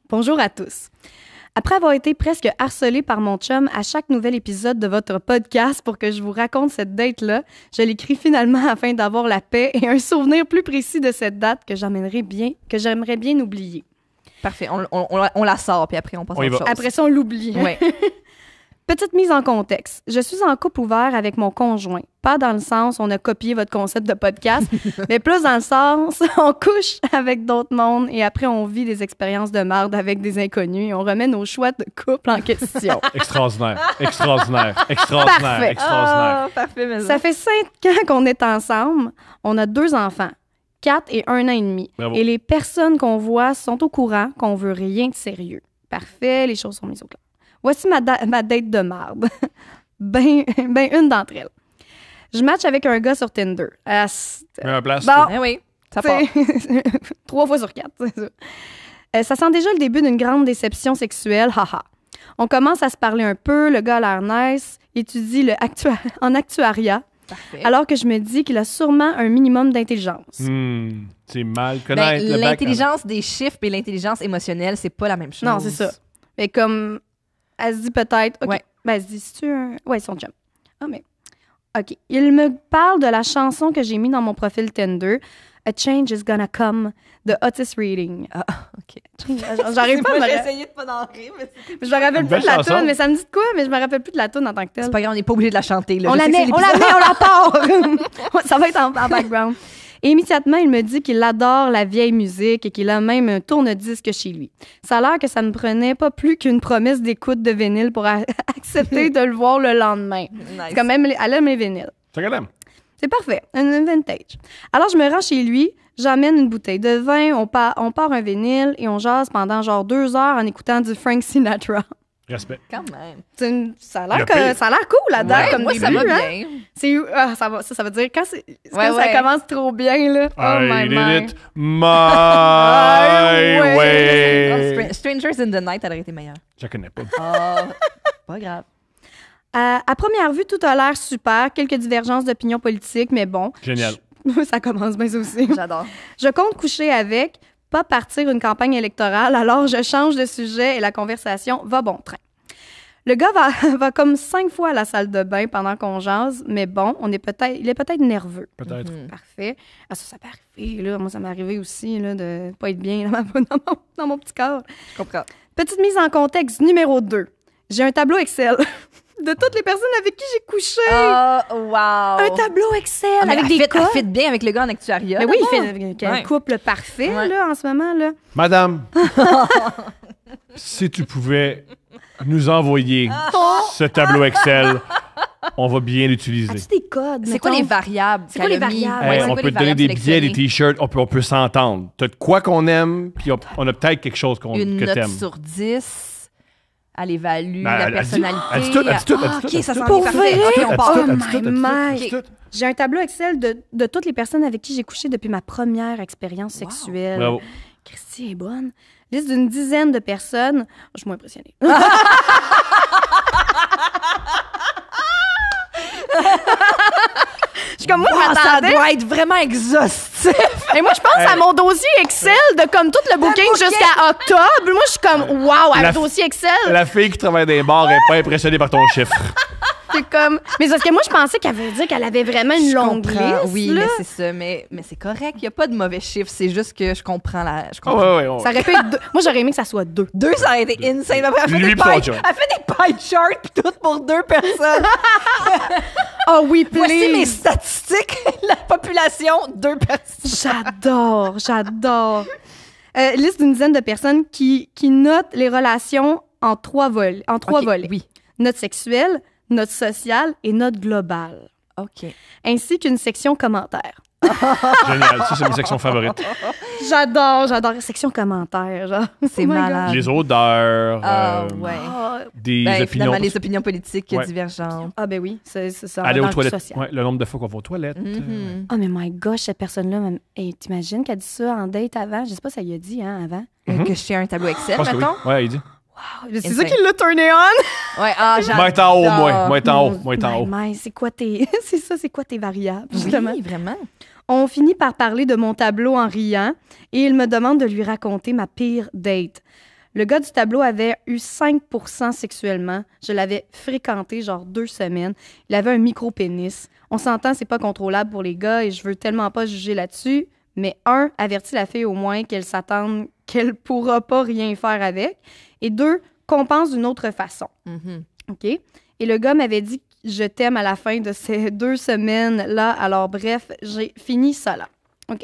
Bonjour à tous. Après avoir été presque harcelée par mon chum à chaque nouvel épisode de votre podcast pour que je vous raconte cette date-là, je l'écris finalement afin d'avoir la paix et un souvenir plus précis de cette date que j'aimerais bien oublier. Parfait, on la sort, puis après on passe à autre chose. Après ça, on l'oublie. Ouais. Petite mise en contexte. Je suis en couple ouvert avec mon conjoint. Pas dans le sens on a copié votre concept de podcast, mais plus dans le sens on couche avec d'autres mondes et après on vit des expériences de marde avec des inconnus et on remet nos choix de couple en question. Extraordinaire. Parfait. Parfait, mais Ça fait 5 ans qu'on est ensemble. On a 2 enfants, 4 et 1 an et demi. Bravo. Et les personnes qu'on voit sont au courant qu'on veut rien de sérieux. Parfait, les choses sont mises au clair. Voici ma date de marde. ben une d'entre elles. Je match avec un gars sur Tinder. Mets un place. Bon, Eh oui, ça part. 3 fois sur 4, c'est ça. Ça sent déjà le début d'une grande déception sexuelle, haha. On commence à se parler un peu, le gars a l'air nice, étudie en actuariat, Parfait. alors que je me dis qu'il a sûrement un minimum d'intelligence. C'est mal connaître le bac. L'intelligence des chiffres et l'intelligence émotionnelle, c'est pas la même chose. Non, c'est ça. Mais comme, elle se dit peut-être, OK, Ouais. ben elle se dit, c'est-tu un... Ouais, son chum. Ah, mais... OK. Il me parle de la chanson que j'ai mis dans mon profil Tinder, A Change is Gonna Come, de Otis Reading. Ah, OK. J'arrive pas à me... J'ai essayé de pas d'en rire, mais Je me rappelle Une plus belle de la chanson. tune, mais ça me dit de quoi, mais je me rappelle plus de la tune en tant que telle. c'est pas grave, on n'est pas obligé de la chanter. Là. On Je la sais que met, c'est on la l'épisode. met, on la part! Ça va être en background. Et immédiatement, il me dit qu'il adore la vieille musique et qu'il a même un tourne-disque chez lui. Ça a l'air que ça ne prenait pas plus qu'une promesse d'écoute de vinyle pour accepter de le voir le lendemain. Nice. C'est quand même, elle aime les vinyles. Ça quand même. C'est parfait, un vintage. Alors, je me rends chez lui, j'amène une bouteille de vin, on part un vinyle et on jase pendant genre 2 heures en écoutant du Frank Sinatra. Respect. Quand même. Ça a Le l'air pire. cool là-dedans Ouais, comme moi, début, ça va hein? bien. Ça veut dire quand quand Ouais, ça ouais. commence trop bien, là. Oh I my did my. it my ouais. way. Strangers in the Night, elle aurait été meilleure. Je connais pas. Ah, pas grave. À première vue, tout a l'air super. Quelques divergences d'opinion politique, mais bon. Génial. Ça commence bien ça aussi. J'adore. Je compte coucher avec, pas partir une campagne électorale, alors je change de sujet et la conversation va bon train. Le gars va comme 5 fois à la salle de bain pendant qu'on jase, mais bon, il est peut-être nerveux. Peut-être. Parfait. Ah, ça peut arriver, là. Moi, ça m'est arrivé aussi, là, de pas être bien dans mon petit corps. Je comprends. Petite mise en contexte numéro 2. J'ai un tableau Excel de toutes les personnes avec qui j'ai couché. Oh, wow. Un tableau Excel Ah, mais avec elle des fit- codes. Elle fit bien avec le gars en actuariat. Mais oui, il d'abord. fait un Ouais. couple parfait, Ouais. là, en ce moment, là. Madame, si tu pouvais nous envoyer ce tableau Excel, on va bien l'utiliser. As-tu des codes, C'est quoi mettons? les variables? C'est quoi qu'elle les a mis? variables? Ouais, Hey, c'est on quoi peut les te donner des variables billets, des sélectionnées? t-shirts, on peut s'entendre. T'as de quoi qu'on aime, puis on a peut-être quelque chose Une que note t'aimes. sur 10. Elle évalue Ben, la elle dit- personnalité. elle dit tout, elle dit tout, elle dit Ah, tout, OK, elle ça dit s'en tout. est parfait. Pour OK, vrai? on Elle part. dit Oh tout, elle dit tout, elle dit tout, my elle dit tout. J'ai un tableau Excel de toutes les personnes avec qui j'ai couché depuis ma première expérience sexuelle. Bravo. Christy est bonne. Liste d'une dizaine de personnes. Je suis moins impressionnée. Je suis comme moi, je Ah, ça m'attendais. doit être vraiment exhaustif. Et moi, je pense à mon dossier Excel de comme tout le booking jusqu'à octobre. Moi, je suis comme, wow, un La- dossier Excel. La fille qui travaille dans les bars n'est pas impressionnée par ton chiffre. C'est comme. Mais c'est parce que moi, je pensais qu'elle veut dire qu'elle avait vraiment une longue liste. Oui, là. mais c'est ça. Mais c'est correct. Il n'y a pas de mauvais chiffres. C'est juste que je comprends la. Je Ah comprends. ouais, ouais, ouais. Ça aurait pu être 2. Moi, j'aurais aimé que ça soit 2. 2, ça aurait été insane. Après, elle fait Lui des pis son pie- chum. elle fait des pie charts pis tout pour 2 personnes. Oh oui, Voici mes please. statistiques. La population, 2 personnes. J'adore. Liste d'une dizaine de personnes qui notent les relations en 3 volets. OK, volets. Oui. Note sexuelle, note sociale et note globale. OK. Ainsi qu'une section commentaires. Génial. Ça, c'est mes sections favorites. J'adore. Section commentaires, genre. C'est Oh my malade. Les odeurs, Ah, ouais. des Ben, opinions. finalement, les opinions politiques Ouais. divergentes. Ah, ben oui, c'est ça. Aller dans aux le toilettes. social. Ouais, le nombre de fois qu'on va aux toilettes. Mhm. Oh, mais my gosh, cette personne-là, hey, t'imagines qu'elle dit ça en date avant? Je sais pas si elle y a dit, hein, avant. Que je tiens un tableau Je Excel, pense que oui. mettons. Ouais, il dit. C'est Insane. ça qui l'a turné on? Ouais, ah, j'adore. Moi, être en haut, moi être en haut, moi être en haut. Mais c'est quoi tes... c'est quoi tes variables, justement? Oui, vraiment. On finit par parler de mon tableau en riant et il me demande de lui raconter ma pire date. Le gars du tableau avait eu 5% sexuellement. Je l'avais fréquenté genre 2 semaines. Il avait un micro-pénis. On s'entend, c'est pas contrôlable pour les gars et je veux tellement pas juger là-dessus. Mais 1, avertis la fille au moins qu'elle s'attende qu'elle pourra pas rien faire avec. Et 2, compense d'une autre façon. OK? Et le gars m'avait dit « Je t'aime » à la fin de ces 2 semaines-là. Alors bref, j'ai fini ça là. OK.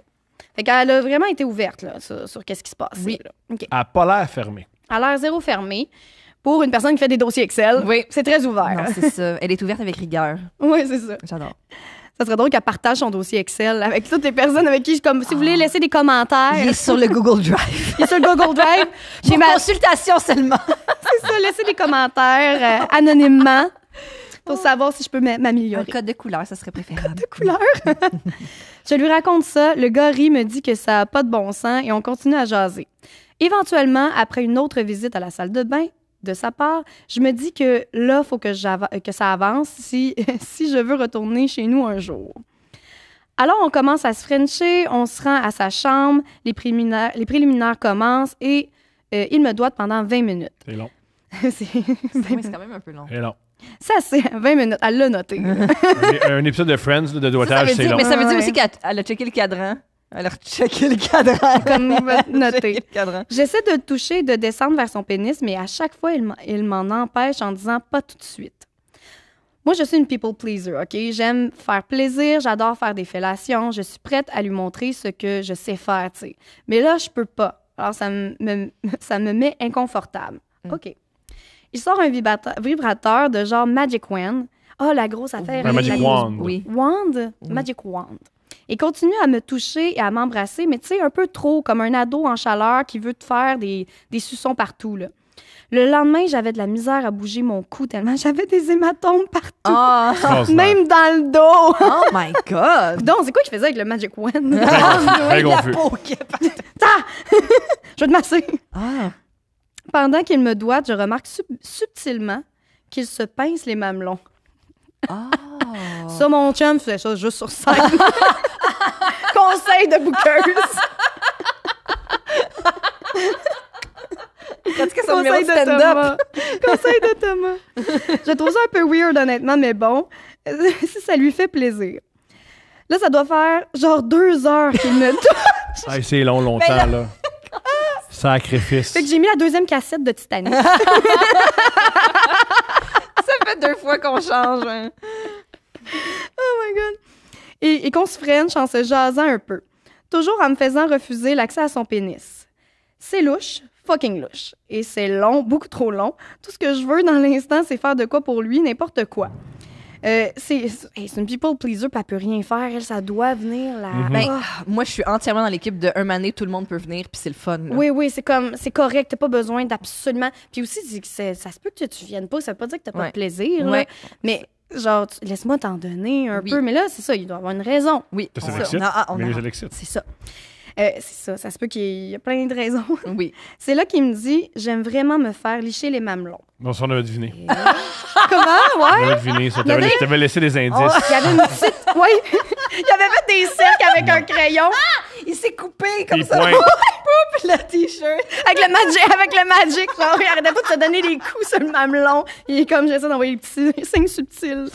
Fait qu'elle a vraiment été ouverte là, sur qu'est-ce qui se passe. Oui. Là. OK. Elle n'a pas l'air fermée. Elle a l'air zéro fermée. Pour une personne qui fait des dossiers Excel, Oui. c'est très ouvert. Non, c'est ça. Elle est ouverte avec rigueur. Oui, c'est ça. J'adore. Ça serait drôle qu'elle partage son dossier Excel avec toutes les personnes avec qui, comme si vous voulez laisser des commentaires. Il est sur le Google Drive. Il est sur le Google Drive. J'ai ma consultation seulement. C'est ça, laisser des commentaires anonymement pour savoir si je peux Un m'améliorer. code de couleur, ça serait préférable. De couleur. Je lui raconte ça. Le gars rit, me dit que ça n'a pas de bon sens et on continue à jaser. Éventuellement, après une autre visite à la salle de bain, de sa part, je me dis que là, il faut que ça avance si je veux retourner chez nous un jour. Alors, on commence à se frencher, on se rend à sa chambre, les préliminaires commencent et il me doite pendant 20 minutes. C'est long. Oui, c'est quand même un peu long. C'est long. Ça, c'est 20 minutes. Elle l'a noté. Un épisode de Friends là, de doigtage, c'est long. Mais ça veut dire Ouais. aussi qu'elle a checké le cadran. Elle a checké le cadran. Comme noté. Checké le cadran. J'essaie de le toucher et de descendre vers son pénis, mais à chaque fois, il m'en empêche en disant pas tout de suite. Moi, je suis une people pleaser, OK? J'aime faire plaisir, j'adore faire des fellations, je suis prête à lui montrer ce que je sais faire, tu sais. Mais là, je peux pas. Alors, ça me met inconfortable. OK. Il sort un vibrateur de genre Magic Wand. Ah, la grosse affaire. Un avec Magic la grosse- Wand. Oui. Wand? Magic Wand. Il continue à me toucher et à m'embrasser, mais tu sais, un peu trop, comme un ado en chaleur qui veut te faire des suçons partout, là. Le lendemain, j'avais de la misère à bouger mon cou tellement j'avais des hématomes partout. Oh, Extraordinaire. Même dans le dos. oh my God! Donc, c'est quoi qu'il faisait avec le Magic Wand? Très La confus. peau qui est partout. Je vais te masser. Ah, Pendant qu'il me doite, je remarque subtilement qu'il se pince les mamelons. ah. Ça, mon chum fait ça juste sur scène. Conseil de bouqueuse. Quand est-ce que son numéro de Conseil de stand-up? Thomas. Conseil de Thomas. Je trouve ça un peu weird, honnêtement, mais bon, si ça lui fait plaisir. Là, ça doit faire genre 2 heures qu'il me touche. Ah, c'est long, longtemps, là. Sacrifice. Fait que j'ai mis la 2e cassette de Titanic. Ça fait 2 fois qu'on change. Hein. Oh my God. Et qu'on se french en se jasant un peu. Toujours en me faisant refuser l'accès à son pénis. C'est louche, fucking louche. Et c'est long, beaucoup trop long. Tout ce que je veux dans l'instant, c'est faire de quoi pour lui, n'importe quoi. C'est une people pleaser, puis elle peut rien faire. Elle, ça doit venir là. Ben, moi, je suis entièrement dans l'équipe de un mané, tout le monde peut venir, puis c'est le fun. Là. Oui, c'est correct. T'as pas besoin d'absolument. Puis aussi, ça se peut que tu viennes pas. Ça veut pas dire que t'as pas de plaisir. Là. Ouais. Mais genre, laisse-moi t'en donner un Oui. peu. Mais là, c'est ça, il doit y avoir une raison. Oui, Ça, on- c'est l'excite. on Mais a- les électriques. C'est ça. C'est ça se peut qu'il y ait plein de raisons. Oui. C'est là qu'il me dit « J'aime vraiment me faire licher les mamelons. Non, ça, on avait deviné. » Comment? On Ouais? avait deviné ça. Il y avait- T'avais laissé des indices. Il y avait une petite... Oui! Il avait fait des cercles avec un crayon, Il s'est coupé comme Il ça. pointe. Le t-shirt. avec le magic. Genre, il arrêtait pas de se donner des coups sur le mamelon. Il est comme, j'essaie d'envoyer des petits signes subtils.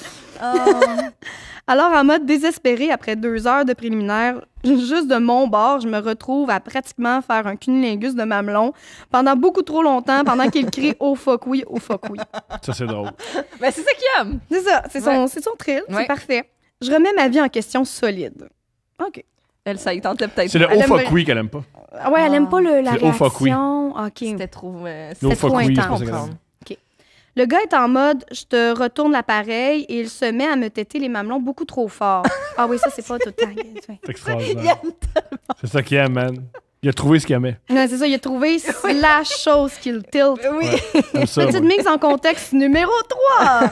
Alors, en mode désespéré, après 2 heures de préliminaire, juste de mon bord, je me retrouve à pratiquement faire un cunilingus de mamelon pendant beaucoup trop longtemps, pendant qu'il crie « Oh fuck oui, oh fuck oui ». Ça, c'est drôle. Ben, c'est ça qu'il aime. C'est ça, c'est son thrill, Ouais. c'est parfait. Je remets ma vie en question solide. OK. Elle, ça y tentait peut-être. C'est le Elle oh fuck aimerait- oui qu'elle aime pas. Ah ouais, elle aime pas la C'est « Oh fuck oui ». réaction. OK. C'était trop... Le C'est oh fuck trop oui, c'est intense. pas ça qu'elle aime. Le gars est en mode « Je te retourne l'appareil » et il se met à me téter les mamelons beaucoup trop fort. Ah oui, ça, c'est pas tout le temps. C'est extraordinaire. C'est ça qu'il aime, man. Il a trouvé ce qu'il aimait. Non, c'est ça, il a trouvé la chose qu'il tilt. Oui. Comme ça, Petite moi. mise en contexte numéro 3.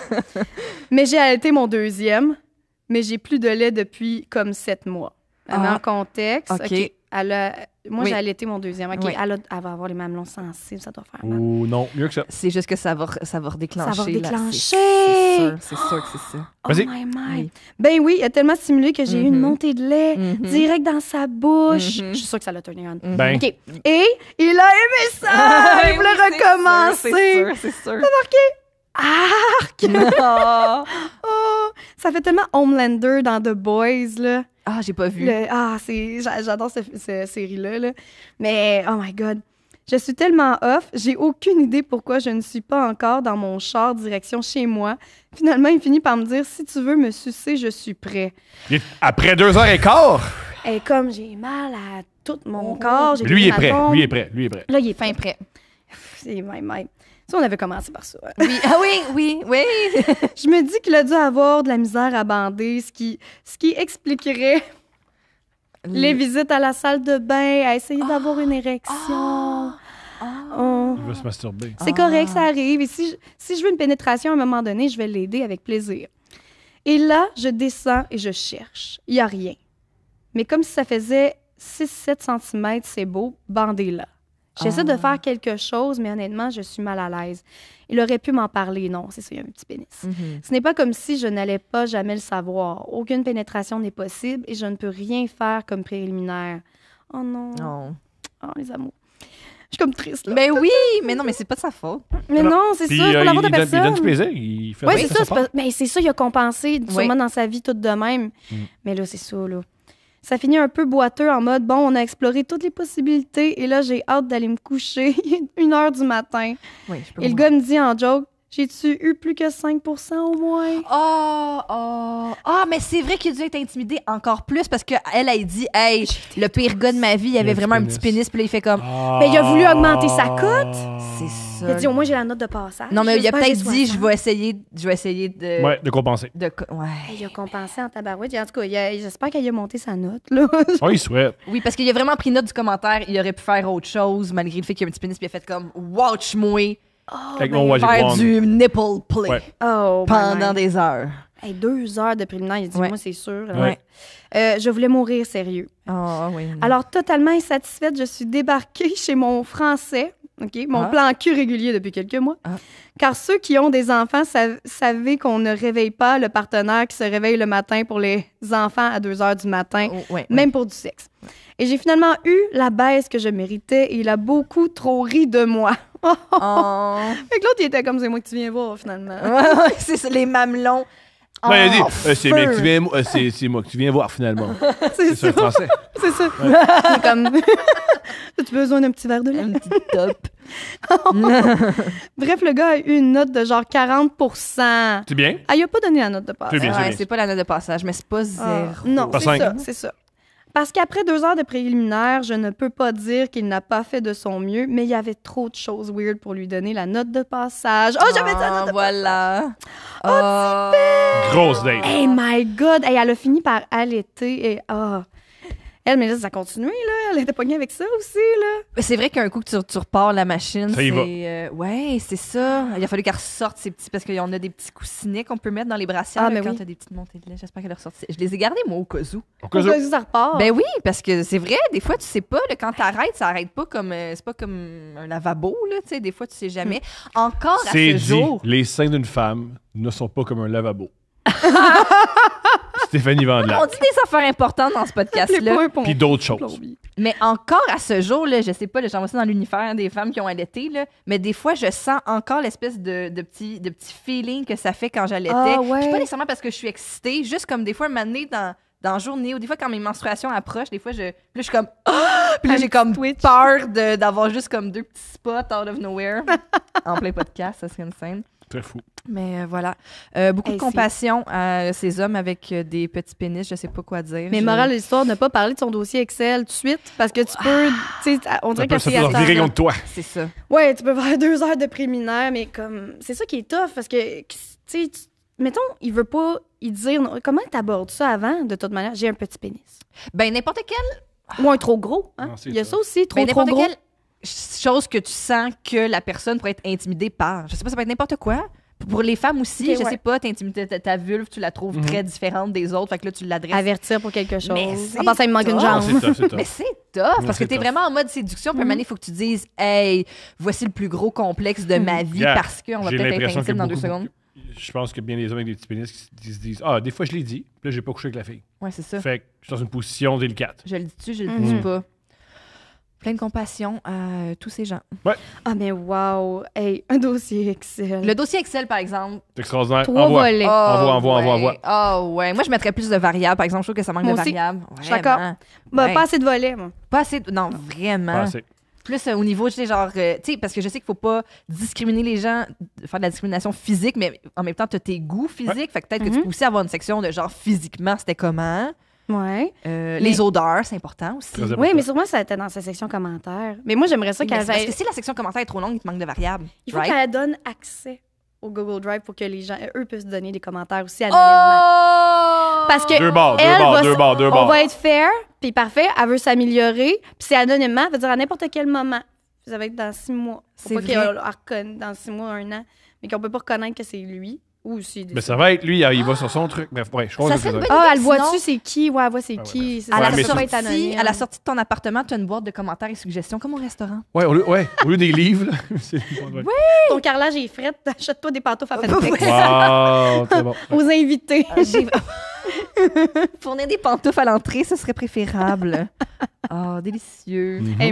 Mais j'ai allaité mon 2e, mais j'ai plus de lait depuis comme 7 mois. Elle met en contexte. OK. OK. Moi, Oui. j'ai allaité mon 2e. OK. Oui. Elle va avoir les mamelons sensibles, ça doit faire mal. Ou non, mieux que ça. C'est juste que ça va redéclencher. Ça va là. redéclencher. C'est sûr que c'est ça. Oh Vas-y. my my. Oui. Ben oui, il a tellement stimulé que j'ai eu une Mhm. montée de lait Mhm. direct dans sa bouche. Mhm. Je suis sûre que ça l'a turné on. Ben, OK. Et il a aimé ça! Il voulait commencer. C'est sûr. Arc! Ah, Oh, ça fait tellement Homelander dans The Boys, là. j'ai pas vu. J'adore cette série-là, là. Mais, oh my God. Je suis tellement off, j'ai aucune idée pourquoi je ne suis pas encore dans mon char direction chez moi. Finalement, il finit par me dire « Si tu veux me sucer, je suis prêt. Après 2h15, » Et comme j'ai mal à tout mon corps, j'ai lui des est prêt. hématomes. Lui est prêt. Lui est prêt. Là, il est Fin prêt. C'est même. Ça, on avait commencé par ça. Oui, oui. Je me dis qu'il a dû avoir de la misère à bander, ce qui expliquerait les visites à la salle de bain, à essayer d'avoir une érection. Oh. Il va se masturber. C'est correct, ça arrive. Et si je veux une pénétration à un moment donné, je vais l'aider avec plaisir. Et là, je descends et je cherche. Il n'y a rien. Mais comme si ça faisait 6-7 cm, c'est beau, bandez-là. J'essaie de faire quelque chose, mais honnêtement, je suis mal à l'aise. Il aurait pu m'en parler. Non, c'est ça, il y a un petit pénis. Ce n'est pas comme si je n'allais pas jamais le savoir. Aucune pénétration n'est possible et je ne peux rien faire comme préliminaire. Oh non. Non. Oh, les amours. Je suis comme triste, là. Ben oui, mais non, mais c'est pas de sa faute. Mais non, c'est Puis, ça, c'est pas la faute de il donne personne. du plaisir. Il fait Oui, ça, c'est ça. Mais c'est ça, il a compensé sûrement dans sa vie tout de même. Mais là, c'est ça, là. Ça finit un peu boiteux en mode, bon, on a exploré toutes les possibilités et là, j'ai hâte d'aller me coucher. 1h du matin. Oui, je peux Et le gars me dit en joke, j'ai-tu eu plus que 5% au moins? Mais c'est vrai qu'il a dû être intimidé encore plus parce qu'elle a dit, hey, le pire gars de ma vie, il avait vraiment un petit pénis, puis là, il fait comme, Ben, il a voulu augmenter sa cote. c'est Il a ça. dit, au moins, j'ai la note de passage. Non, mais il a J'espère peut-être que j'ai dit, 60. je vais essayer de. Ouais, de compenser. Ouais. Il a compensé en tabarouette. En tout cas, j'espère qu'il a monté sa note, là. Oh, il souhaite. Oui, parce qu'il a vraiment pris note du commentaire. Il aurait pu faire autre chose malgré le fait qu'il y a un petit pénis, puis il a fait comme, watch-moi Avec mon Magic faire Wand. du nipple play Ouais. Oh, pendant des heures. Hey, 2 heures de préliminaire, il a dit, Ouais. moi, c'est sûr. Ouais. Je voulais mourir sérieux. Oui. Alors, totalement insatisfaite, je suis débarquée chez mon français, mon plan cul régulier depuis quelques mois. Car ceux qui ont des enfants savent qu'on ne réveille pas le partenaire qui se réveille le matin pour les enfants à 2 heures du matin, même pour du sexe. Et j'ai finalement eu la baisse que je méritais et il a beaucoup trop ri de moi. Fait que l'autre, il était comme, c'est moi que tu viens voir, finalement. C'est ça, les mamelons. Ben, il a dit, c'est bien que tu viens, c'est moi que tu viens voir finalement. C'est C'est un français. C'est ça. C'est comme, as-tu besoin d'un petit verre de lait? Un petit top. Bref, le gars a eu une note de genre 40%. C'est bien? Ah, il a pas donné la note de passage. C'est bien, Ouais, c'est pas la note de passage, mais c'est pas zéro. Non, Pas c'est cinq. ça, c'est ça. Parce qu'après 2 heures de préliminaire, je ne peux pas dire qu'il n'a pas fait de son mieux, mais il y avait trop de choses weird pour lui donner la note de passage. Oh, j'avais dit la note de voilà. Grosse date. Hey my God! Hey, elle a fini par allaiter et Elle, mais là, ça a continué, là. Elle était pognée avec ça aussi, là. C'est vrai qu'un coup que tu repars la machine, Ça y va. ouais, c'est ça. Il a fallu qu'elle ressorte ces petits... Parce qu'on a des petits coussinets qu'on peut mettre dans les brassières Ah, là, mais quand oui. t'as des petites montées de lait. J'espère qu'elle a ressorti. Je les ai gardés, moi, au cas où. Au cas où. Pourquoi ça repart? Ben oui, parce que c'est vrai, des fois, tu sais pas, là, quand t'arrêtes, ça arrête pas comme... c'est pas comme un lavabo, là, tu sais. Des fois, tu sais jamais. Encore à C'est ce dit, jour... les seins d'une femme ne sont pas comme un lavabo. Stéphanie On Vandelac. dit des affaires importantes dans ce podcast-là. Puis d'autres choses. Mais encore à ce jour, là, je sais pas, là, j'envoie ça dans l'univers des femmes qui ont allaité, là, mais des fois, je sens encore l'espèce de petit feeling que ça fait quand j'allaitais. Ah, ouais. Puis pas nécessairement parce que je suis excitée, juste comme des fois, un moment donné, dans la journée, ou des fois, quand mes menstruations approchent, des fois, puis là, je suis comme... Ah! Puis là, Un j'ai comme twitch. peur d'avoir juste comme 2 petits spots out of nowhere en plein podcast, ça serait une scène. Très fou. Mais voilà. Beaucoup Hey, de compassion à ces hommes avec des petits pénis, je sais pas quoi dire. Mais morale de l'histoire, ne pas parler de son dossier Excel tout de suite, parce que tu peux, tu sais, on dirait Ça que peut leur virer contre toi. C'est ça. Ouais, tu peux faire 2 heures de préliminaire, mais comme, c'est ça qui est tough, parce que, tu sais, mettons, il veut pas y dire, comment t'abordes ça avant, de toute manière, j'ai un petit pénis. Ben, n'importe quel Ou un trop gros, hein? Non, c'est Il y a ça. ça aussi, trop Ben, n'importe gros. quelle chose que tu sens que la personne pourrait être intimidée par. Je sais pas, ça peut être n'importe quoi. Pour les femmes aussi, Ok, je ouais. sais pas, ta vulve, tu la trouves très différente des autres, fait que là, tu l'adresses. Avertir pour quelque chose. Mais c'est En passant, il me manque une tough. jambe. C'est tough, c'est tough. Mais c'est tough, parce que c'est t'es tough. vraiment en mode séduction, puis à un moment donné, il faut que tu dises, hey, voici le plus gros complexe de ma vie, Yeah. parce qu'on va J'ai peut-être être l'impression intime que dans 2 beaucoup- secondes. Je pense que bien des hommes avec des petits pénis qui se disent des fois je l'ai dit, puis là j'ai pas couché avec la fille. Ouais, c'est ça. Fait que je suis dans une position délicate. Je le dis-tu, je le Mhm. dis pas. plein de compassion à tous ces gens. Ah, mais wow! Hey, un dossier Excel. Le dossier Excel, par exemple. C'est extraordinaire. 3 Envoie. volets. Envoie. Ah ouais. Moi, je mettrais plus de variables. Par exemple, je trouve que ça manque Moi de aussi. variables. Je suis d'accord. Vraiment. Bah, Ouais. pas assez de volets, moi. Pas assez. Non, vraiment. Pas assez. Plus au niveau, tu sais, genre, tu sais, parce que je sais qu'il faut pas discriminer les gens, faire de la discrimination physique, mais en même temps, tu as tes goûts physiques. Fait que peut-être que tu peux aussi avoir une section de genre physiquement, c'était comment. Ouais. Les odeurs, c'est important aussi. Très important. Oui, mais sûrement, ça était dans sa section commentaires. Mais moi, j'aimerais ça Mais c'est qu'elle parce aille- que si la section commentaire est trop longue, il te manque de variables. Il faut right? qu'elle donne accès au Google Drive pour que les gens, eux, puissent donner des commentaires aussi anonymement. Oh! Parce que Deux barres. on va être fair, puis parfait, elle veut s'améliorer, puis c'est anonymement, ça veut dire à n'importe quel moment. Ça va être dans 6 mois. Faut C'est pas vrai. qu'elle reconnaisse dans 6 mois, 1 an, mais qu'on peut pas reconnaître que c'est lui. Ou si. Mais ça va être lui, il va sur son truc. Bref, ouais, je crois Ça que serait c'est une ça. bonne Ah, idée, elle voit sinon- dessus, c'est qui? Ouais, elle voit c'est ouais. qui. C'est À, ça, la mais ça va être sortie, anonyme. à la sortie de ton appartement, tu as une boîte de commentaires et suggestions, comme au restaurant. Ouais, au lieu des livres, là. C'est ouais. Ton carrelage est fret, achète-toi des pantoufles à Fentex. Wow, c'est bon. Aux invités. Fournir des pantoufles à l'entrée, ce serait préférable. Oh, délicieux. Mhm. Hey,